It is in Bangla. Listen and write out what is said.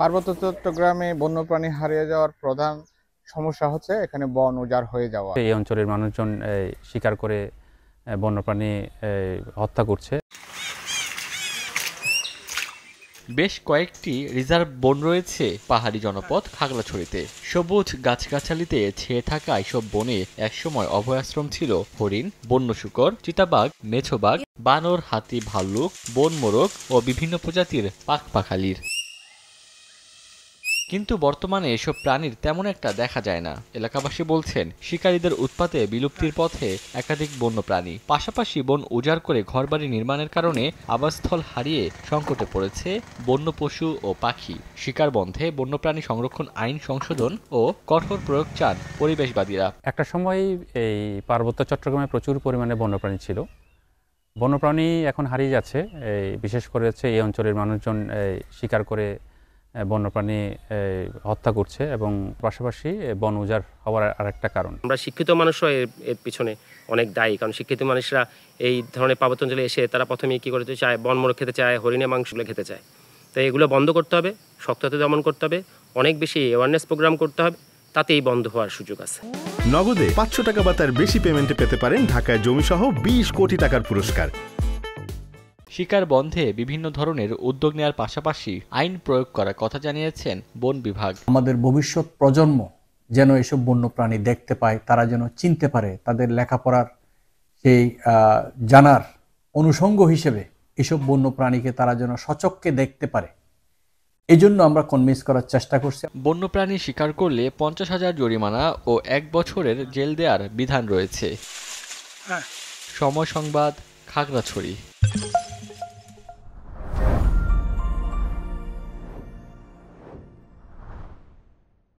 পার্বত্য চট্টগ্রামে বন্যপ্রাণী হারিয়ে যাওয়ার প্রধান সমস্যা হচ্ছে এখানে বন উজাড় হয়ে যাওয়া। এই অঞ্চলের মানুষজন শিকার করে বন্যপ্রাণী হত্যা করছে। বেশ কয়েকটি রিজার্ভ বন রয়েছে পাহাড়ি জনপদ খাগড়াছড়িতে। সবুজ গাছগাছালিতে ছেয়ে থাকা এসব বনে একসময় অভয়াশ্রম ছিল হরিণ, বন্য শূকর, চিতাবাঘ, মেছোবাঘ, বানর, হাতি, ভাল্লুক, বন মোরগ ও বিভিন্ন প্রজাতির পাখপাখালির। কিন্তু বর্তমানে এসব প্রাণীর তেমন একটা দেখা যায় না। এলাকাবাসী বলছেন, শিকারীদের উৎপাতে বিলুপ্তির পথে একাধিক বন্য প্রাণী। পাশাপাশি বন উজাড় করে ঘরবাড়ি নির্মাণের কারণে আবাসস্থল হারিয়ে সংকটে পড়েছে বন্য পশু ও পাখি। শিকার বন্ধে বন্যপ্রাণী সংরক্ষণ আইন সংশোধন ও কঠোর প্রয়োগ চান পরিবেশবাদীরা। একটা সময় এই পার্বত্য চট্টগ্রামে প্রচুর পরিমাণে বন্যপ্রাণী ছিল। বন্যপ্রাণী এখন হারিয়ে যাচ্ছে। বিশেষ করে হচ্ছে এই অঞ্চলের মানুষজন শিকার করে বন্যপ্রাণী হত্যা করছে এবং পাশাপাশি বন উজাড় হওয়ার আরেকটা কারণ। আমরা শিক্ষিত মানুষও এর পিছনে অনেক দায়ী, কারণ শিক্ষিত মানুষরা এই ধরনের পার্বত্য অঞ্চলে এসে তারা প্রথমে কি করতে চায়, বনমোরগ খেতে চায়, হরিণের মাংসগুলো খেতে চায়। তো এগুলো বন্ধ করতে হবে, শক্ত হাতে দমন করতে হবে, অনেক বেশি অ্যাওয়ারনেস প্রোগ্রাম করতে হবে, তাতেই বন্ধ হওয়ার সুযোগ আছে। নগদে 500 টাকা বা তার বেশি পেমেন্টে পেতে পারেন ঢাকায় জমিসহ 20 কোটি টাকার পুরস্কার। শিকার বন্ধে বিভিন্ন ধরনের উদ্যোগ নেওয়ার পাশাপাশি আইন প্রয়োগ করার কথা জানিয়েছেন বন বিভাগ। আমাদের ভবিষ্যৎ প্রজন্ম যেন এসব বন্যপ্রাণী দেখতে পায়, তারা যেন চিনতে পারে, তাদের লেখাপড়ার সেই জানার অনুষঙ্গ হিসেবে এসব বন্যপ্রাণীকে তারা যেন সচক্ষে দেখতে পারে, এই জন্য আমরা কনভিন্স করার চেষ্টা করছি। বন্যপ্রাণী শিকার করলে 50,000 জরিমানা ও 1 বছরের জেল দেওয়ার বিধান রয়েছে। সময় সংবাদ, খাগড়াছড়ি।